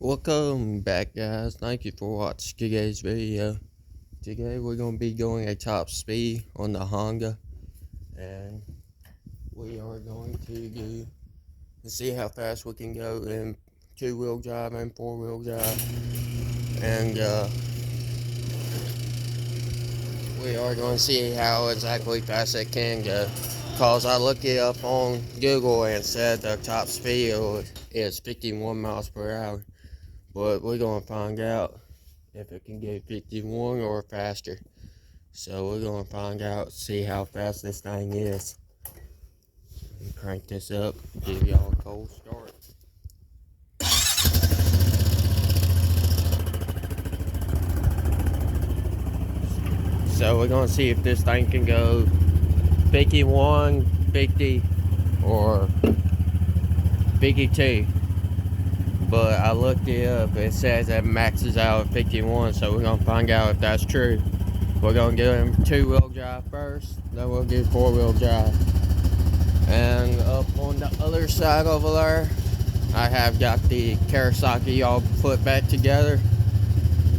Welcome back, guys. Thank you for watching today's video. Today we're going to be going at top speed on the Honda, and we are going to do and see how fast we can go in two-wheel drive and four-wheel drive, and we are going to see how exactly fast it can go. Cause I looked it up on Google and said the top speed is 51 miles per hour. But we're going to find out if it can get 51 or faster. So we're going to find out, see how fast this thing is. Crank this up, give y'all a cold start. So we're going to see if this thing can go 51, 50, or 52. But I looked it up, it says that maxes out at 51, so we're going to find out if that's true. We're going to do them two-wheel drive first, then we'll do four-wheel drive. And up on the other side over there, I have got the Kawasaki all put back together.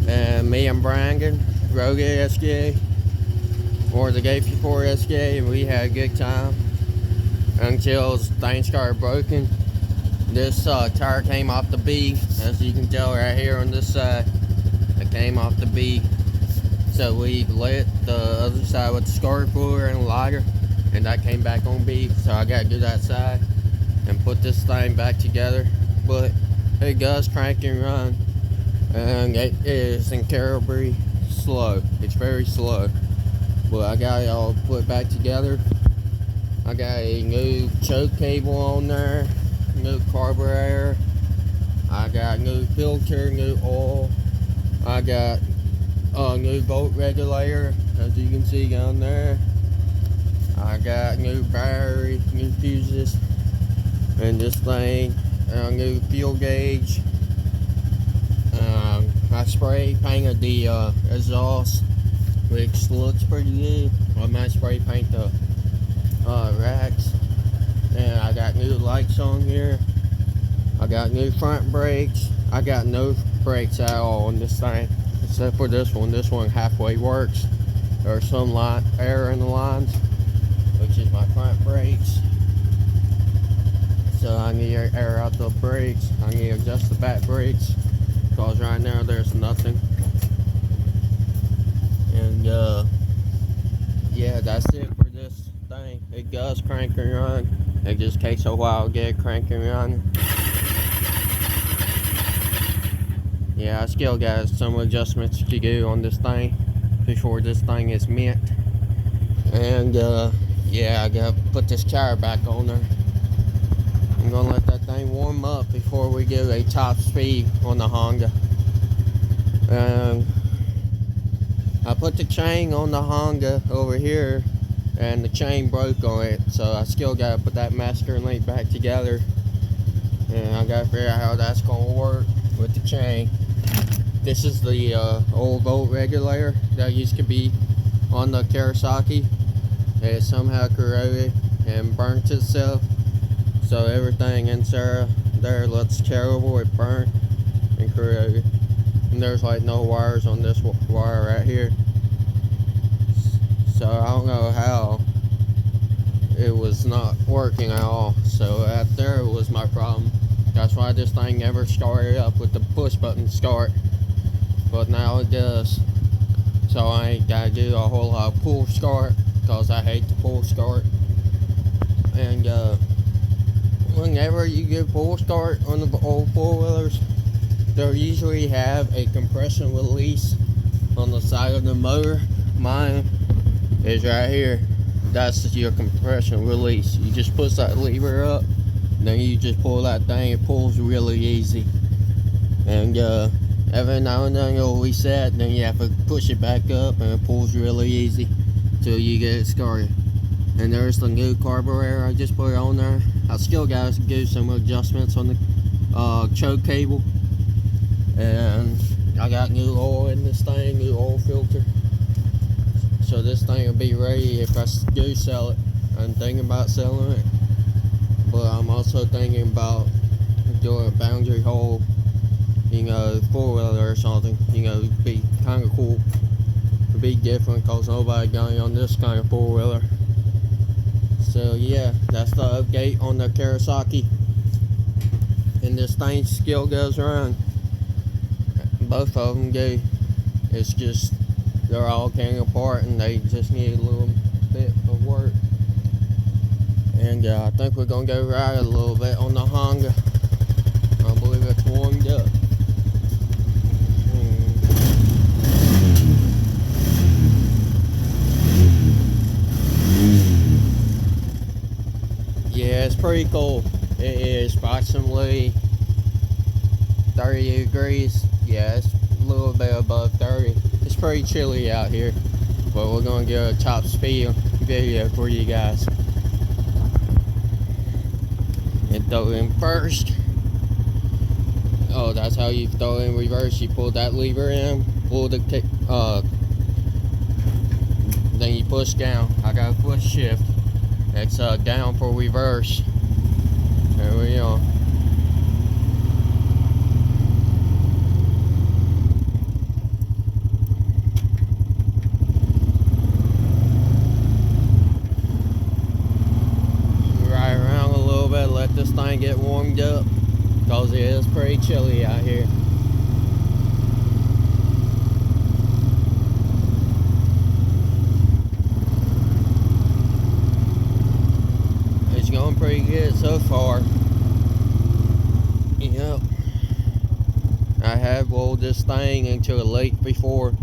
And me and Brandon rode it SK, or the Gate 4 SK, and we had a good time until things started broken. This tire came off the B, as you can tell right here on this side. It came off the B. So we lit the other side with the scar fluid and lighter, and that came back on B. So I got to do that side and put this thing back together. But it does crank and run, and it is incredibly slow. It's very slow. But I got it all put back together. I got a new choke cable on there. New carburetor, I got new filter, new oil, I got a new bolt regulator, as you can see down there. I got new battery, new fuses, and this thing, a new fuel gauge. I spray painted the exhaust, which looks pretty good. I might spray paint the racks. And I got new lights on here. I got new front brakes. I got no brakes at all on this thing, except for this one. This one halfway works. There's some air in the lines, which is my front brakes. So I need to air out the brakes. I need to adjust the back brakes, because right now there's nothing. And yeah, that's it for this thing. It does crank and run. It just takes a while to get it cranking running. Yeah, I still got some adjustments to do on this thing before this thing is mint. And yeah, I gotta put this tire back on there. I'm gonna let that thing warm up before we do a top speed on the Honda. I put the chain on the Honda over here, and the chain broke on it, so I still gotta put that master link back together, and I gotta figure out how that's gonna work with the chain. This is the old bolt regulator that used to be on the Kawasaki. It somehow corroded and burnt itself, so everything inside there looks terrible. It burnt and corroded, and there's like no wires on this wire right here. So I don't know how it was not working at all. So that there was my problem. That's why this thing never started up with the push button start. But now it does. So I ain't gotta do a whole lot of pull start, because I hate the pull start. And whenever you get pull start on the old four-wheelers, they'll usually have a compression release on the side of the motor. Mine is right here. That's your compression release. You just push that lever up, then you just pull that thing. It pulls really easy, and every now and then it'll reset, then you have to push it back up, and it pulls really easy till you get it started. And there's the new carburetor I just put on there. I still gotta do some adjustments on the choke cable, and I got new oil in this thing, new oil filter. So this thing will be ready if I do sell it. I'm thinking about selling it, but I'm also thinking about doing a boundary hole 4-wheeler or something. It'd be kind of cool. It'd be different because nobody got on this kind of 4-wheeler. So yeah, that's the update on the Kawasaki. And this thing still goes around. Both of them do. It's just they're all came apart and they just need a little bit of work. And I think we're gonna go ride a little bit on the Honda. I believe it's warmed up. Yeah, it's pretty cool. It is approximately 30 degrees. Yeah, it's a little bit above 30. It's pretty chilly out here, but we're gonna get a top speed video for you guys. And throw in first. Oh, that's how you throw in reverse. You pull that lever in, pull the then you push down. I got to push shift. It's down for reverse. There we are. Ride around a little bit, let this thing get warmed up, because it is pretty chilly out here. It's going pretty good so far. Yep. I have rolled this thing into a lake before,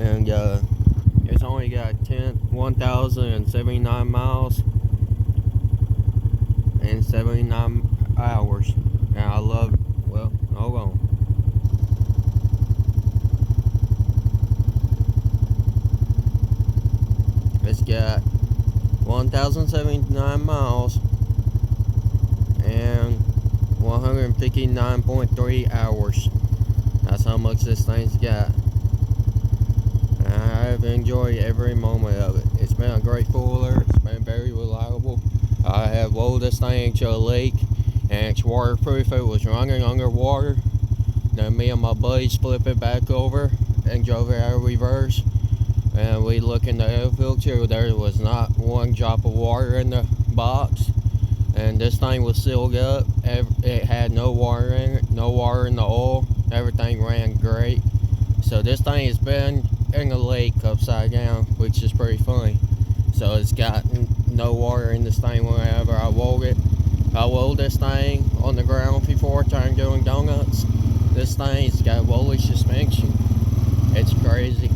and it's only got 1,079 miles and 79 hours. And I love, well, hold on. It's got 1,079 miles and 159.3 hours. That's how much this thing's got. I've enjoyed every moment of it. It's been a great cooler. It's been very reliable. I have rolled this thing into a lake and it's waterproof. It was running underwater. Then me and my buddies flipped it back over and drove it out of reverse. And we look in the air filter, there was not one drop of water in the box. And this thing was sealed up. It had no water in it, no water in the oil. Everything ran great. So this thing has been in a lake upside down, which is pretty funny. So it's got no water in this thing whenever I rolled it. I rolled this thing on the ground before, trying doing donuts. This thing's got rolling suspension. It's crazy.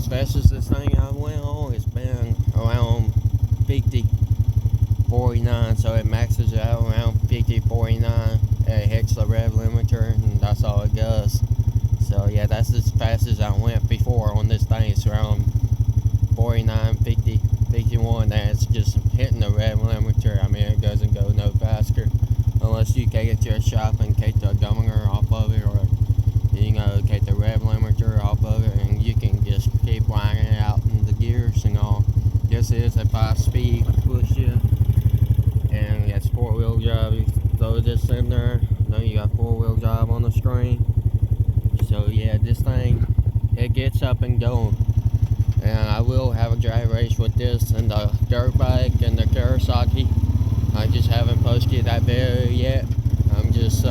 Fastest this thing I went on has been around 50-49, so it maxes out around 50-49. It hits the rev limiter and that's all it does. So yeah, that's as fast as I went before on this thing. It's around 49, 50, 51, and it's just hitting the rev limiter. I mean, it doesn't go no faster unless you take it to a shop and take the governor off of it, or take the rev limiter off of it, and you can just keep winding it out in the gears and all. This is a 5-speed push shift, and it's 4-wheel drive. You throw this in there, then you got 4-wheel drive on the screen. So yeah, this thing, it gets up and going. And I will have a drag race with this and the dirt bike and the Kawasaki. I just haven't posted that video yet. I'm just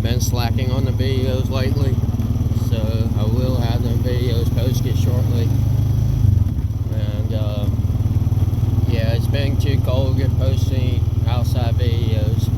been slacking on the videos lately, so I will have them videos posted shortly. And yeah, it's been too cold to get posting outside videos,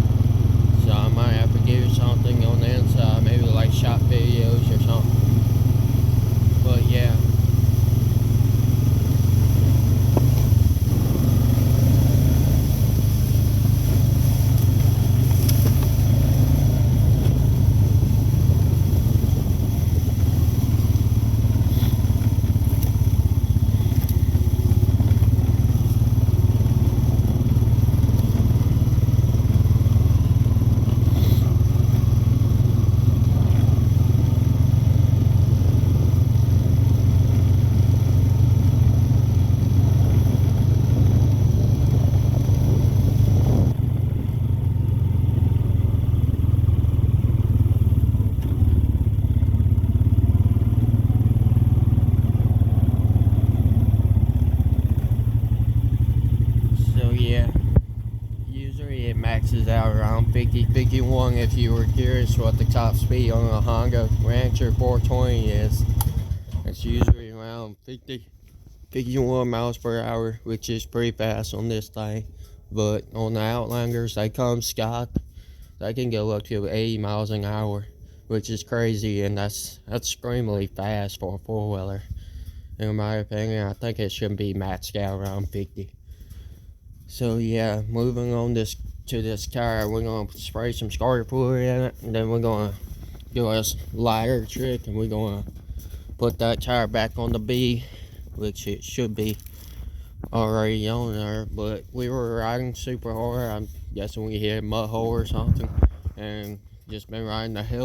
Usually it maxes out around 50, 51 if you were curious what the top speed on a Honda Rancher 420 is. It's usually around 50, 51 miles per hour, which is pretty fast on this thing. But on the Outlanders, they come Scott, they can go up to 80 miles an hour, which is crazy, and that's extremely fast for a four-wheeler. In my opinion, I think it should be maxed out around 50. So yeah, moving on to this tire, we're gonna spray some scarlet fluid in it, and then we're gonna do a lighter trick, and we're gonna put that tire back on the B, which it should be already on there. But we were riding super hard. I'm guessing we hit a mud hole or something, and just been riding the hill